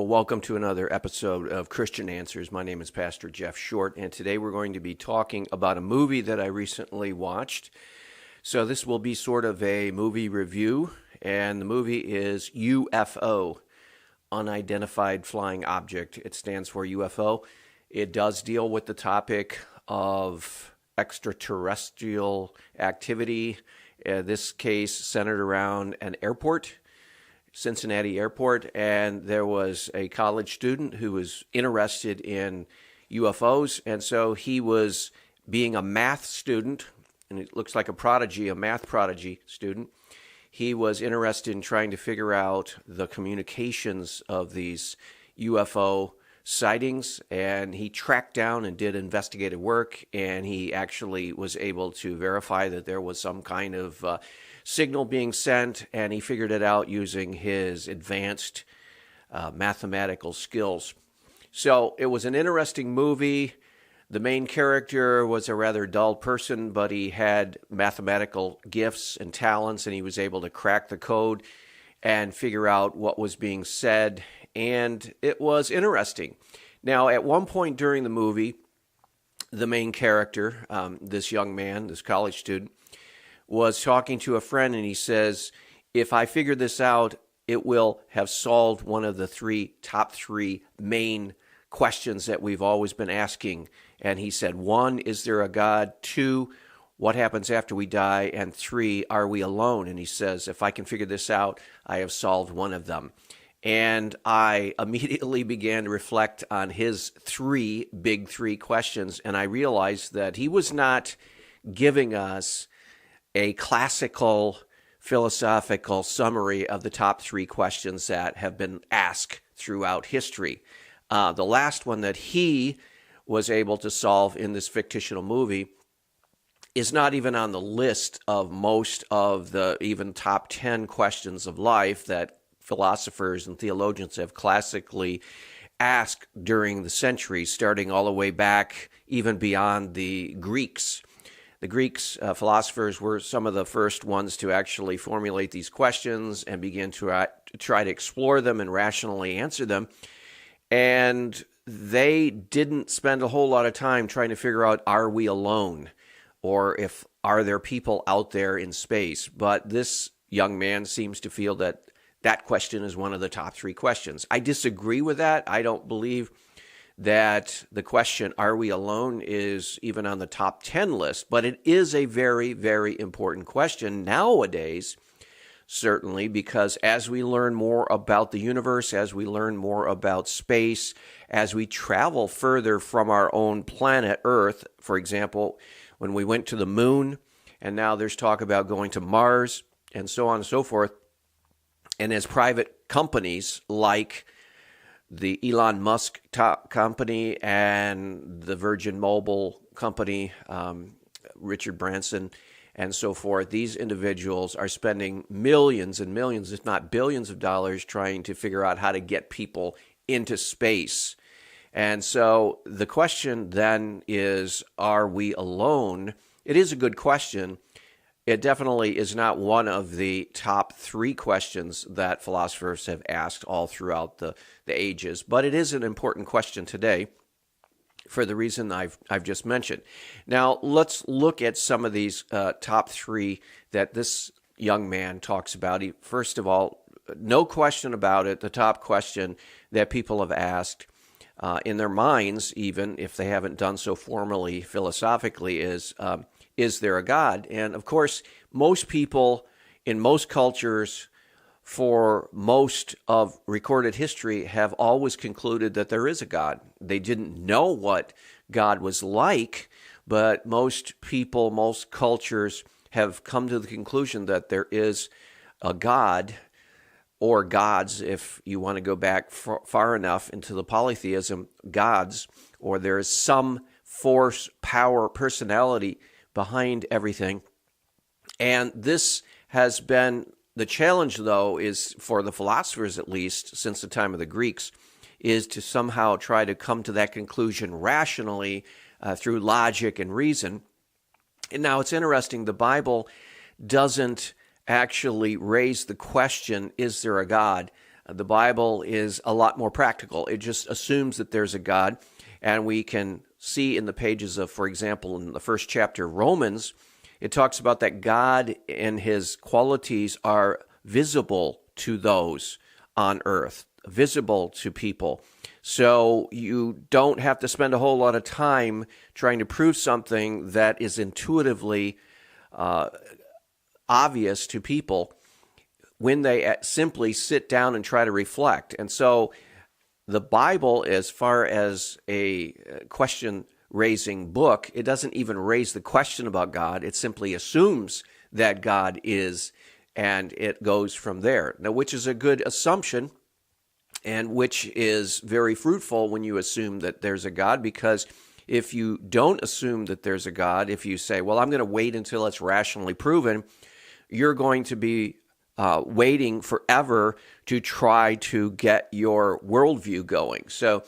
Well, welcome to another episode of Christian Answers. My name is Pastor Jeff Short, and today we're going to be talking about a movie that I recently watched. So this will be sort of a movie review, and the movie is UFO, Unidentified Flying Object. It stands for UFO. It does deal with the topic of extraterrestrial activity, this case centered around an airport, Cincinnati Airport, and there was a college student who was interested in UFOs, and so he was, being a math student, and it looks like a math prodigy student, he was interested in trying to figure out the communications of these UFO sightings, and he tracked down and did investigative work, and he actually was able to verify that there was some kind of signal being sent, and he figured it out using his advanced mathematical skills. So it was an interesting movie. The main character was a rather dull person, but he had mathematical gifts and talents, and he was able to crack the code and figure out what was being said, and it was interesting. Now, at one point during the movie, the main character, this young man, this college student, was talking to a friend, and he says, if I figure this out, it will have solved one of the top three main questions that we've always been asking. And he said, 1, is there a God? 2, what happens after we die? And 3, are we alone? And he says, if I can figure this out, I have solved one of them. And I immediately began to reflect on his big three questions, and I realized that he was not giving us a classical philosophical summary of the top 3 questions that have been asked throughout history. The last one that he was able to solve in this fictional movie is not even on the list of most of the even top 10 questions of life that philosophers and theologians have classically asked during the centuries, starting all the way back even beyond the Greeks. The Greeks philosophers were some of the first ones to actually formulate these questions and begin to try to explore them and rationally answer them. And they didn't spend a whole lot of time trying to figure out, are we alone? Or are there people out there in space? But this young man seems to feel that that question is one of the top 3 questions. I disagree with that. I don't believe that the question, are we alone, is even on the top 10 list, but it is a very, very important question nowadays, certainly, because as we learn more about the universe, as we learn more about space, as we travel further from our own planet Earth, for example, when we went to the moon, and now there's talk about going to Mars, and so on and so forth, and as private companies like the Elon Musk company and the Virgin Mobile company, Richard Branson, and so forth, these individuals are spending millions and millions, if not billions of dollars, trying to figure out how to get people into space. And so the question then is, are we alone? It is a good question. It definitely is not one of the top 3 questions that philosophers have asked all throughout the ages, but it is an important question today for the reason I've just mentioned. Now, let's look at some of these top 3 that this young man talks about. First of all, no question about it, the top question that people have asked in their minds, even if they haven't done so formally philosophically, is there a God? And of course, most people in most cultures for most of recorded history have always concluded that there is a God. They didn't know what God was like, but most people, most cultures have come to the conclusion that there is a God, or gods, if you want to go back far enough into the polytheism, gods, or there is some force, power, personality behind everything. And this has been the challenge, though, is for the philosophers, at least since the time of the Greeks, is to somehow try to come to that conclusion rationally through logic and reason. And now it's interesting, the Bible doesn't actually raise the question, is there a God? The Bible is a lot more practical. It just assumes that there's a God, and we can see in the pages of, for example, in the first chapter of Romans, it talks about that God and his qualities are visible to those on earth, visible to people. So you don't have to spend a whole lot of time trying to prove something that is intuitively obvious to people when they simply sit down and try to reflect. And so the Bible, as far as a question-raising book, it doesn't even raise the question about God. It simply assumes that God is, and it goes from there. Now, which is a good assumption, and which is very fruitful when you assume that there's a God, because if you don't assume that there's a God, if you say, well, I'm going to wait until it's rationally proven, you're going to be waiting forever to try to get your worldview going. So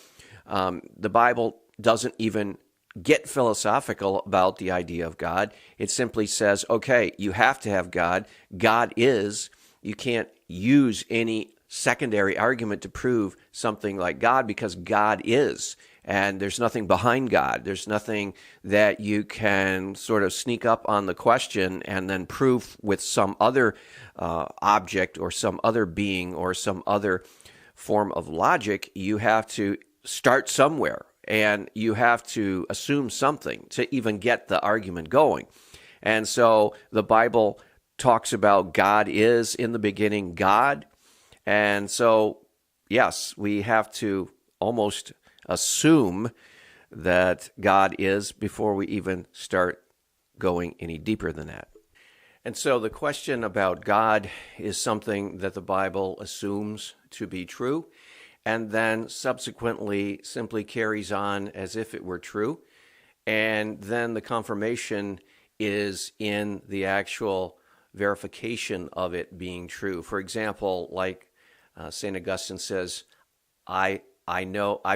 the Bible doesn't even get philosophical about the idea of God. It simply says, okay, you have to have God. God is. You can't use any secondary argument to prove something like God, because God is. And there's nothing behind God. There's nothing that you can sort of sneak up on the question and then prove with some other object or some other being or some other form of logic. You have to start somewhere, and you have to assume something to even get the argument going. And so the Bible talks about God is in the beginning God. And so, yes, we have to almost assume that God is before we even start going any deeper than that. And so the question about God is something that the Bible assumes to be true, and then subsequently simply carries on as if it were true. And then the confirmation is in the actual verification of it being true. For example, like St. Augustine says, I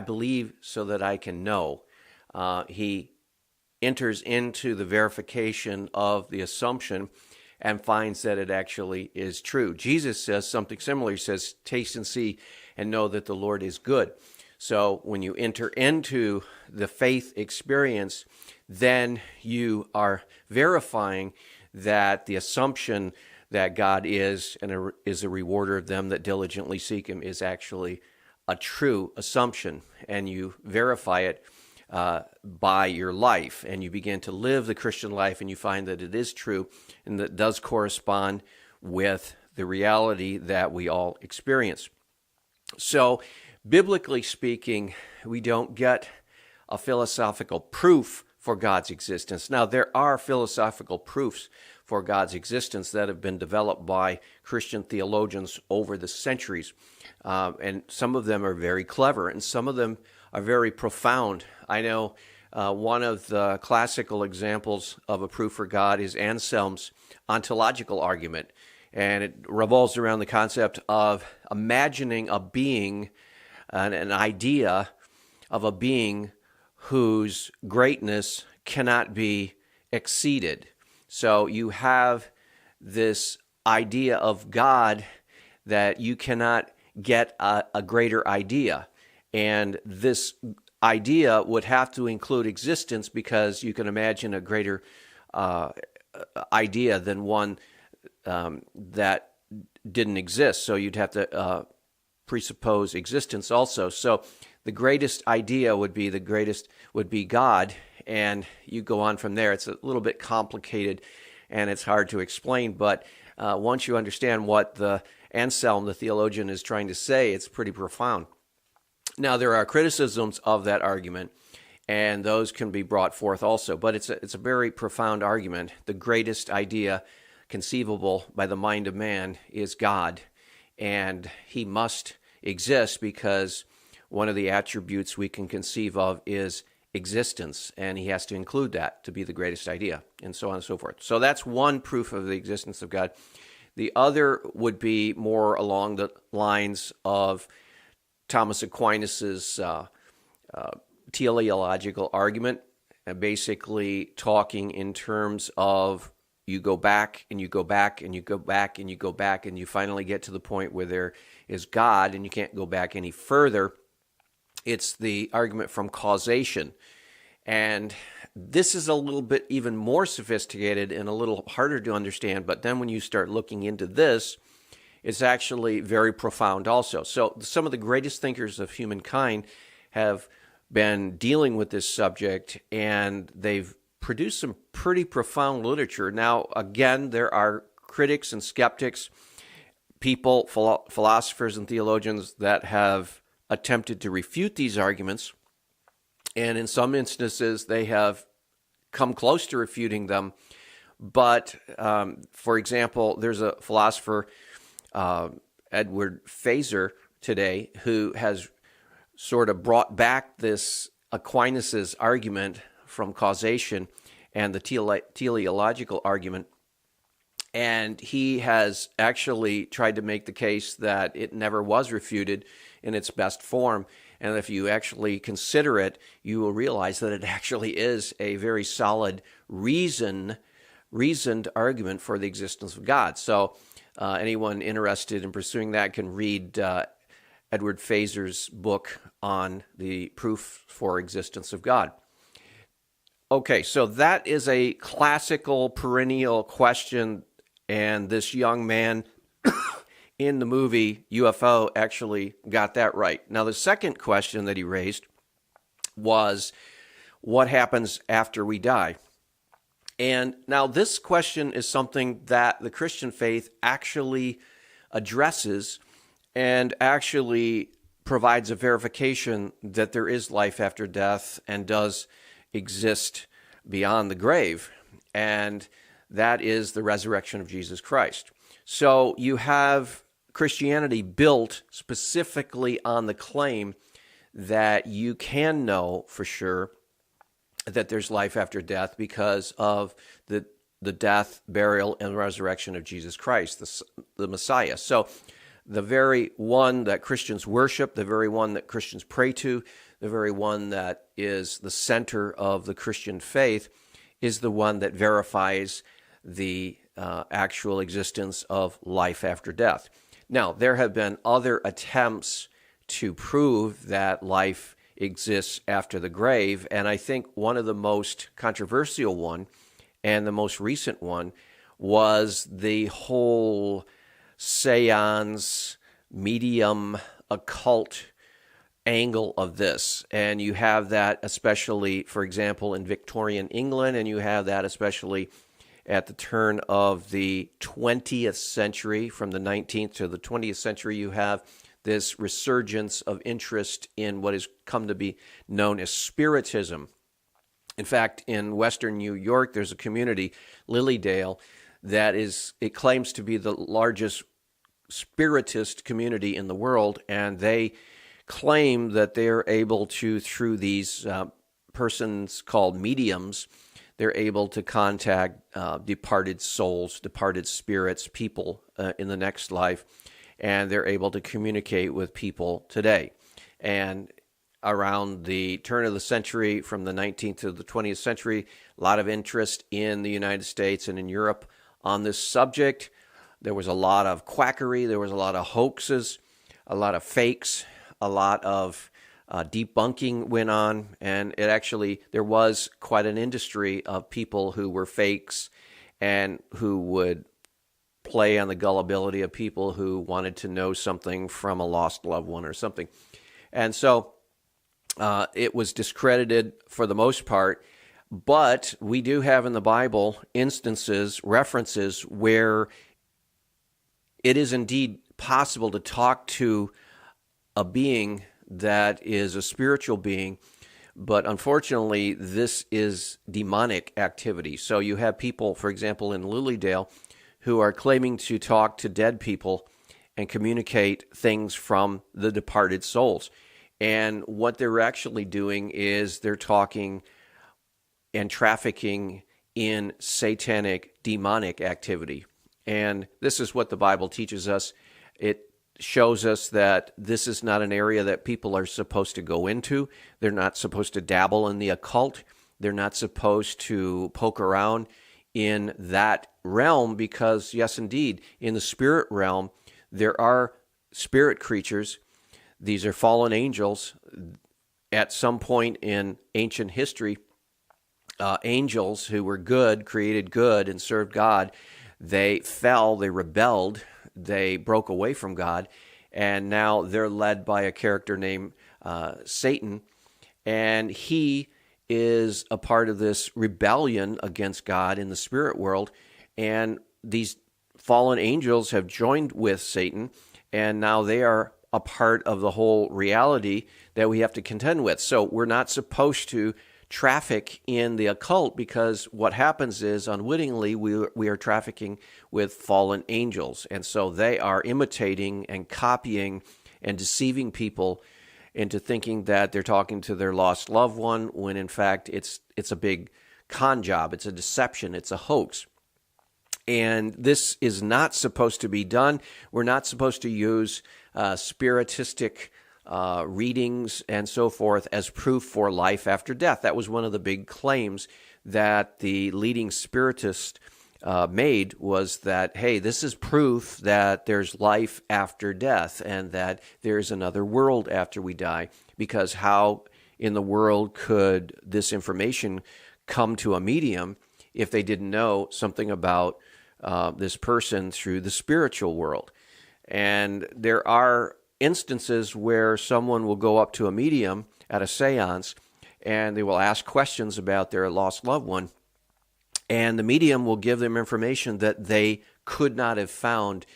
believe so that I can know. He enters into the verification of the assumption and finds that it actually is true. Jesus says something similar. He says, taste and see and know that the Lord is good. So when you enter into the faith experience, then you are verifying that the assumption that God is and is a rewarder of them that diligently seek him is actually a true assumption, and you verify it by your life, and you begin to live the Christian life, and you find that it is true and that does correspond with the reality that we all experience. So, biblically speaking, we don't get a philosophical proof for God's existence. Now, there are philosophical proofs for God's existence that have been developed by Christian theologians over the centuries. And some of them are very clever, and some of them are very profound. I know one of the classical examples of a proof for God is Anselm's ontological argument, and it revolves around the concept of imagining a being, an idea of a being whose greatness cannot be exceeded. So you have this idea of God that you cannot get a greater idea. And this idea would have to include existence, because you can imagine a greater idea than one that didn't exist. So you'd have to presuppose existence also. So the greatest idea would be God, and you go on from there. It's a little bit complicated and it's hard to explain, but once you understand what the Anselm, the theologian, is trying to say, it's pretty profound. Now, there are criticisms of that argument, and those can be brought forth also, but it's a very profound argument. The greatest idea conceivable by the mind of man is God, and he must exist because one of the attributes we can conceive of is existence, and he has to include that to be the greatest idea, and so on and so forth. So that's one proof of the existence of God. The other would be more along the lines of Thomas Aquinas's teleological argument, basically talking in terms of you go back and you go back and you go back and you go back and you finally get to the point where there is God and you can't go back any further. It's the argument from causation. And this is a little bit even more sophisticated and a little harder to understand, but then when you start looking into this, it's actually very profound also. So some of the greatest thinkers of humankind have been dealing with this subject, and they've produced some pretty profound literature. Now, again, there are critics and skeptics, people, philosophers and theologians that have attempted to refute these arguments, and in some instances, they have come close to refuting them. But, for example, there's a philosopher, Edward Feser, today, who has sort of brought back this Aquinas' argument from causation and the teleological argument. And he has actually tried to make the case that it never was refuted in its best form. And if you actually consider it, you will realize that it actually is a very solid reasoned argument for the existence of God. So anyone interested in pursuing that can read Edward Feser's book on the proof for existence of God. Okay, so that is a classical perennial question, and this young man in the movie UFO actually got that right. Now, the second question that he raised was, what happens after we die? And now this question is something that the Christian faith actually addresses and actually provides a verification that there is life after death and does exist beyond the grave. And that is the resurrection of Jesus Christ. So you have Christianity built specifically on the claim that you can know for sure that there's life after death because of the death, burial, and resurrection of Jesus Christ, the Messiah. So the very one that Christians worship, the very one that Christians pray to, the very one that is the center of the Christian faith is the one that verifies the actual existence of life after death. Now, there have been other attempts to prove that life exists after the grave, and I think one of the most controversial one and the most recent one was the whole seance, medium, occult angle of this. And you have that especially, for example, in Victorian England, and you have that especially at the turn of the 20th century. From the 19th to the 20th century, you have this resurgence of interest in what has come to be known as Spiritism. In fact, in Western New York, there's a community, Lilydale, it claims to be the largest Spiritist community in the world, and they claim that they're able to, through these persons called mediums, they're able to contact departed souls, departed spirits, people in the next life, and they're able to communicate with people today. And around the turn of the century, from the 19th to the 20th century, a lot of interest in the United States and in Europe on this subject. There was a lot of quackery, there was a lot of hoaxes, a lot of fakes, a lot of debunking went on, and there was quite an industry of people who were fakes and who would play on the gullibility of people who wanted to know something from a lost loved one or something. And so it was discredited for the most part, but we do have in the Bible instances, references where it is indeed possible to talk to a being that is a spiritual being, but unfortunately this is demonic activity. So you have people, for example, in Lilydale, who are claiming to talk to dead people and communicate things from the departed souls. And what they're actually doing is they're talking and trafficking in satanic, demonic activity. And this is what the Bible teaches us. It shows us that this is not an area that people are supposed to go into. They're not supposed to dabble in the occult. They're not supposed to poke around in that realm because, yes, indeed, in the spirit realm, there are spirit creatures. These are fallen angels. At some point in ancient history, angels who were good, created good, and served God, they fell, they rebelled, they broke away from God, and now they're led by a character named Satan, and he is a part of this rebellion against God in the spirit world, and these fallen angels have joined with Satan, and now they are a part of the whole reality that we have to contend with. So we're not supposed to traffic in the occult, because what happens is unwittingly we are trafficking with fallen angels, and so they are imitating and copying and deceiving people into thinking that they're talking to their lost loved one, when in fact it's a big con job, it's a deception, it's a hoax. And this is not supposed to be done. We're not supposed to use spiritistic readings and so forth as proof for life after death. That was one of the big claims that the leading spiritist made, was that, hey, this is proof that there's life after death and that there's another world after we die, because how in the world could this information come to a medium if they didn't know something about this person through the spiritual world? And there are instances where someone will go up to a medium at a seance and they will ask questions about their lost loved one, and the medium will give them information that they could not have found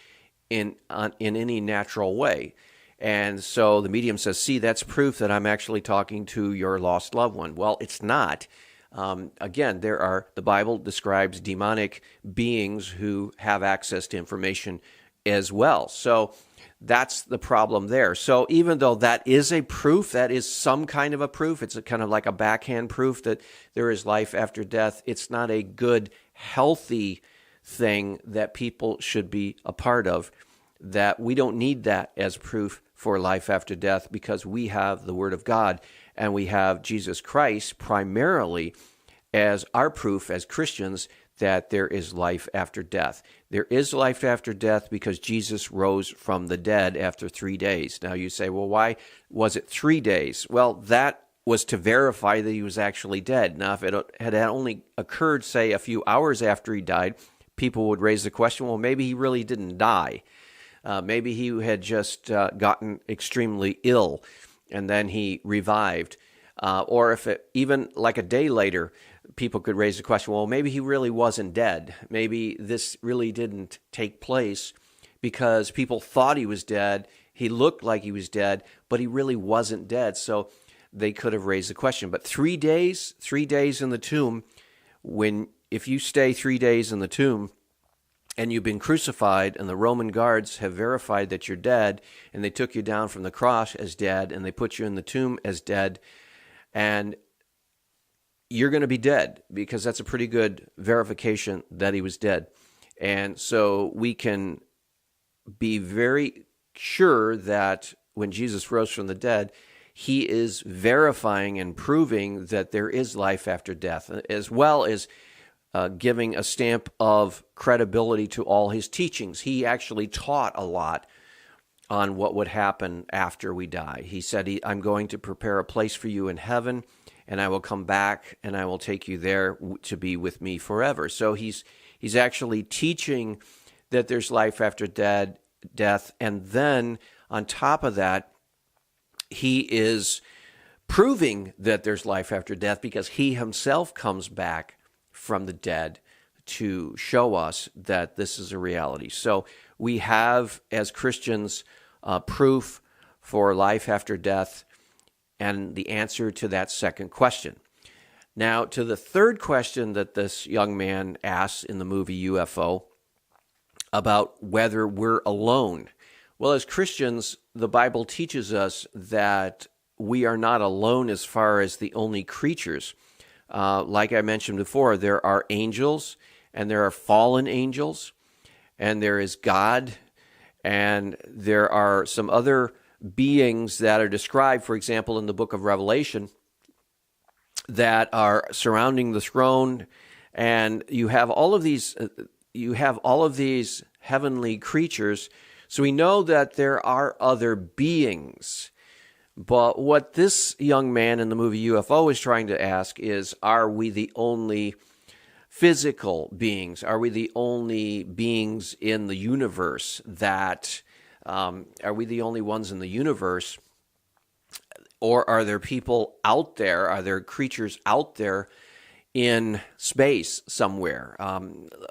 in any natural way. And so the medium says, see, that's proof that I'm actually talking to your lost loved one. Well, it's not. Again, the Bible describes demonic beings who have access to information as well. So that's the problem there. So even though that is a proof, that is some kind of a proof, it's a kind of like a backhand proof that there is life after death, it's not a good, healthy thing that people should be a part of. That we don't need that as proof for life after death, because we have the Word of God and we have Jesus Christ primarily as our proof as Christians that there is life after death. There is life after death because Jesus rose from the dead after 3 days. Now you say, well, why was it 3 days? Well, that was to verify that he was actually dead. Now, if it had only occurred, say, a few hours after he died, people would raise the question, well, maybe he really didn't die. Maybe he had just gotten extremely ill and then he revived. Or if it, even like a day later, people could raise the question, well, maybe he really wasn't dead. Maybe this really didn't take place because people thought he was dead. He looked like he was dead, but he really wasn't dead. So they could have raised the question. But 3 days in the tomb, if you stay 3 days in the tomb and you've been crucified and the Roman guards have verified that you're dead, and they took you down from the cross as dead and they put you in the tomb as dead, and you're going to be dead, because that's a pretty good verification that he was dead. And so we can be very sure that when Jesus rose from the dead, he is verifying and proving that there is life after death, as well as giving a stamp of credibility to all his teachings. He actually taught a lot on what would happen after we die. He said, I'm going to prepare a place for you in heaven, and I will come back and I will take you there to be with me forever. So he's actually teaching that there's life after death, and then on top of that, he is proving that there's life after death because he himself comes back from the dead to show us that this is a reality. So we have, as Christians, proof for life after death and the answer to that second question. Now, to the third question that this young man asks in the movie UFO about whether we're alone. Well, as Christians, the Bible teaches us that we are not alone as far as the only creatures. Like I mentioned before, there are angels, and there are fallen angels, and there is God, and there are some other beings that are described, for example, in the book of Revelation, that are surrounding the throne And you have all of these heavenly creatures. So we know that there are other beings. But what this young man in the movie UFO is trying to ask is, are we the only physical beings? Are we the only beings in the universe that, are we the only ones in the universe? Or are there people out there? Are there creatures out there in space somewhere?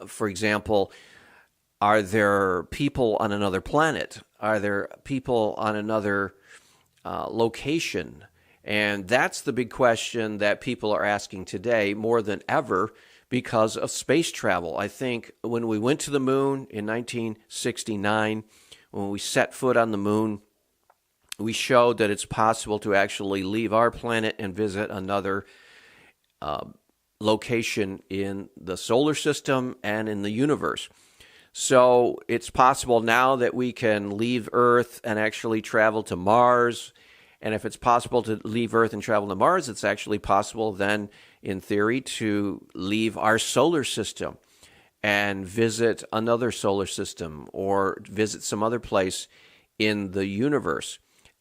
For example, are there people on another planet? Are there people on another location? And that's the big question that people are asking today more than ever because of space travel. I think when we went to the moon in 1969, when we set foot on the moon, we showed that it's possible to actually leave our planet and visit another location in the solar system and in the universe. So it's possible now that we can leave Earth and actually travel to Mars. And if it's possible to leave Earth and travel to Mars, it's actually possible then, in theory, to leave our solar system and visit another solar system or visit some other place in the universe.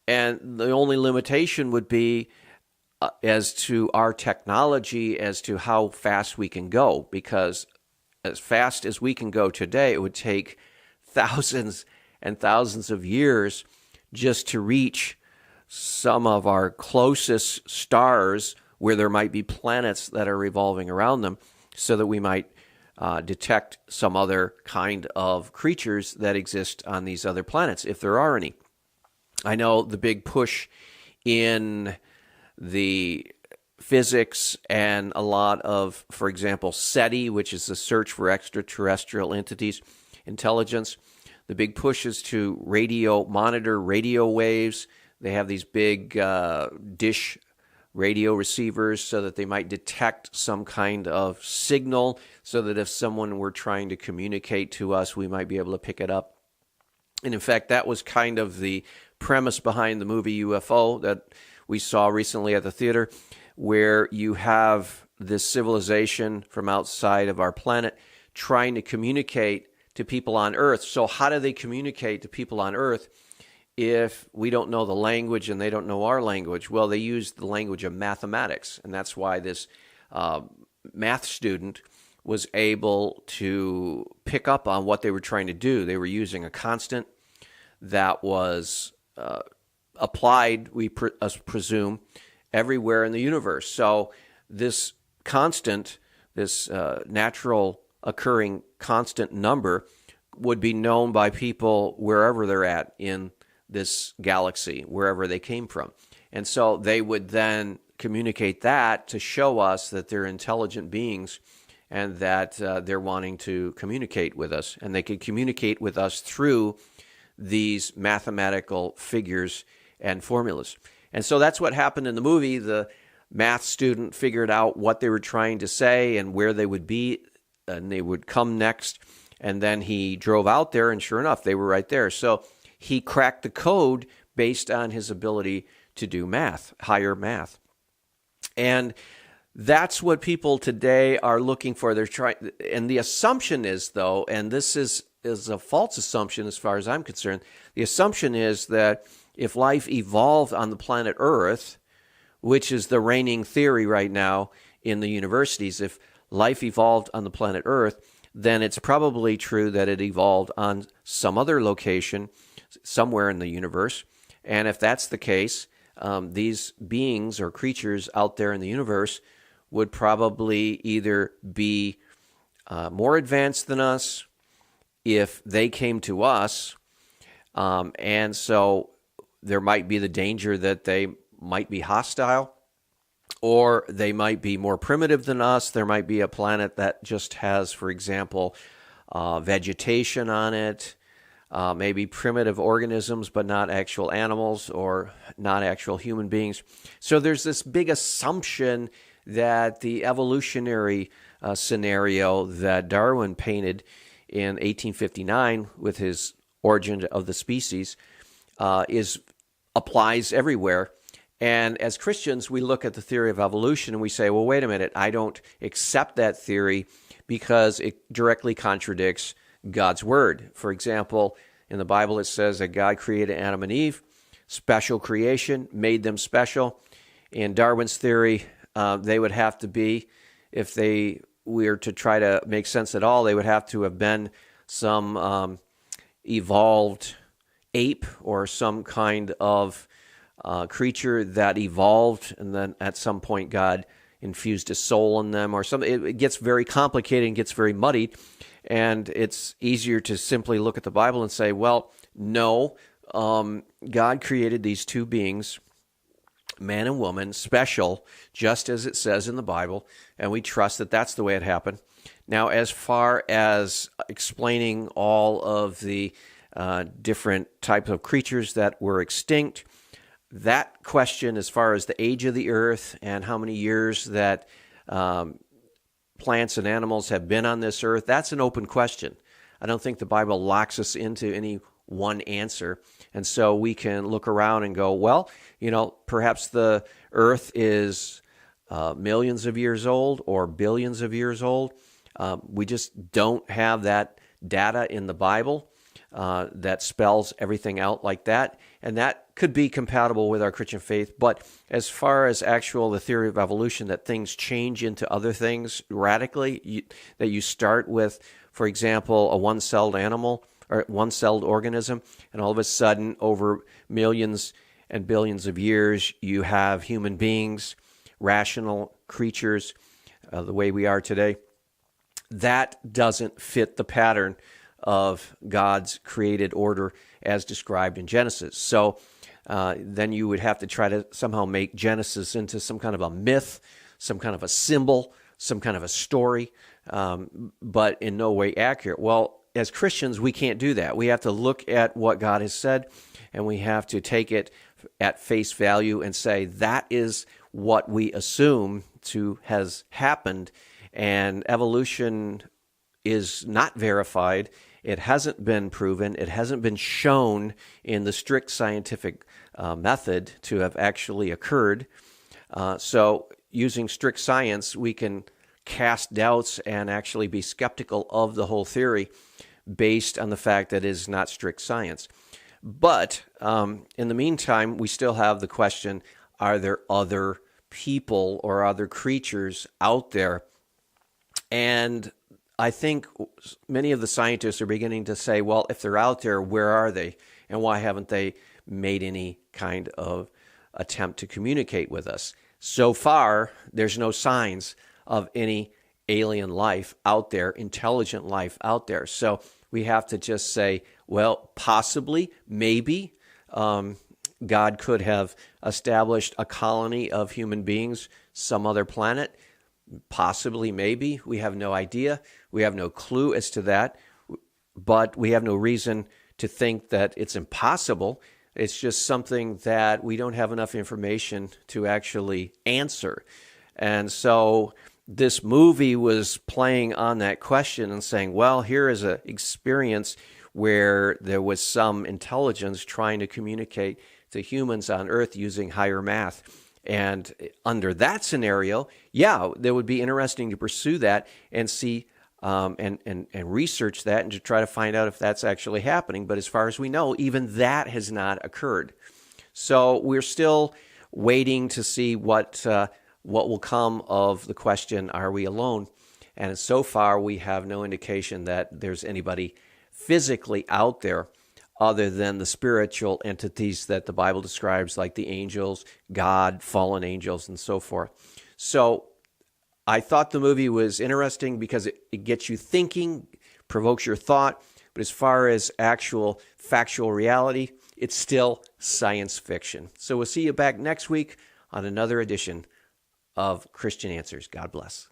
And the only limitation would be as to our technology, as to how fast we can go, because as fast as we can go today, it would take thousands and thousands of years just to reach some of our closest stars where there might be planets that are revolving around them, so that we might detect some other kind of creatures that exist on these other planets, if there are any. I know the big push in the physics and a lot of, for example, SETI, which is the search for extraterrestrial entities, intelligence. The big push is to monitor radio waves. They have these big dish radio receivers so that they might detect some kind of signal, so that if someone were trying to communicate to us, we might be able to pick it up. And in fact, that was kind of the premise behind the movie UFO that we saw recently at the theater, where you have this civilization from outside of our planet trying to communicate to people on Earth. So how do they communicate to people on Earth if we don't know the language and they don't know our language? Well, they use the language of mathematics, and that's why this math student was able to pick up on what they were trying to do. They were using a constant that was applied, we presume, everywhere in the universe. So this constant, this natural occurring constant number, would be known by people wherever they're at in this galaxy, wherever they came from. And so they would then communicate that to show us that they're intelligent beings and that they're wanting to communicate with us. And they could communicate with us through these mathematical figures and formulas. And so that's what happened in the movie. The math student figured out what they were trying to say and where they would be, and they would come next. And then he drove out there, and sure enough, they were right there. So he cracked the code based on his ability to do math, higher math. And that's what people today are looking for. They're trying, and the assumption is, though, and this is a false assumption as far as I'm concerned. The assumption is that if life evolved on the planet Earth, which is the reigning theory right now in the universities, if life evolved on the planet Earth, then it's probably true that it evolved on some other location somewhere in the universe. And if that's the case, these beings or creatures out there in the universe would probably either be more advanced than us if they came to us, and so there might be the danger that they might be hostile, or they might be more primitive than us. There might be a planet that just has, for example, vegetation on it, maybe primitive organisms, but not actual animals or not actual human beings. So there's this big assumption that the evolutionary scenario that Darwin painted in 1859 with his Origin of the Species applies everywhere. And as Christians, we look at the theory of evolution and we say, well, wait a minute, I don't accept that theory because it directly contradicts God's word. For example, in the Bible it says that God created Adam and Eve, special creation, made them special. In Darwin's theory, they would have to be, if they were to try to make sense at all, they would have to have been some evolved ape or some kind of creature that evolved, and then at some point God infused a soul in them or something. It gets very complicated and gets very muddied, and it's easier to simply look at the Bible and say, well, no, God created these two beings, man and woman, special, just as it says in the Bible, and we trust that that's the way it happened. Now, as far as explaining all of the different types of creatures that were extinct, that question, as far as the age of the earth and how many years that plants and animals have been on this earth, that's an open question. I don't think the Bible locks us into any one answer. And so we can look around and go, well, perhaps the earth is millions of years old or billions of years old. We just don't have that data in the Bible that spells everything out like that. And that could be compatible with our Christian faith. But as far as the theory of evolution, that things change into other things radically, that you start with, for example, a one-celled animal or one-celled organism, and all of a sudden, over millions and billions of years, you have human beings, rational creatures, the way we are today. That doesn't fit the pattern of God's created order as described in Genesis. So then you would have to try to somehow make Genesis into some kind of a myth, some kind of a symbol, some kind of a story, but in no way accurate. Well, as Christians, we can't do that. We have to look at what God has said, and we have to take it at face value and say that is what we assume has happened, and evolution is not verified. It hasn't been proven. It hasn't been shown in the strict scientific method to have actually occurred. So using strict science, we can cast doubts and actually be skeptical of the whole theory based on the fact that it is not strict science. But in the meantime, we still have the question, are there other people or other creatures out there? And I think many of the scientists are beginning to say, well, if they're out there, where are they? And why haven't they made any kind of attempt to communicate with us? So far, there's no signs of any alien life out there, intelligent life out there. So we have to just say, well, possibly, maybe, God could have established a colony of human beings, some other planet. Possibly, maybe. We have no idea. We have no clue as to that. But we have no reason to think that it's impossible. It's just something that we don't have enough information to actually answer. And so this movie was playing on that question and saying, well, here is an experience where there was some intelligence trying to communicate to humans on Earth using higher math. And under that scenario, yeah, it would be interesting to pursue that and see and research that and to try to find out if that's actually happening. But as far as we know, even that has not occurred. So we're still waiting to see what will come of the question, are we alone? And so far, we have no indication that there's anybody physically out there other than the spiritual entities that the Bible describes, like the angels, God, fallen angels, and so forth. So I thought the movie was interesting because it gets you thinking, provokes your thought, but as far as actual factual reality, it's still science fiction. So we'll see you back next week on another edition of Christian Answers. God bless.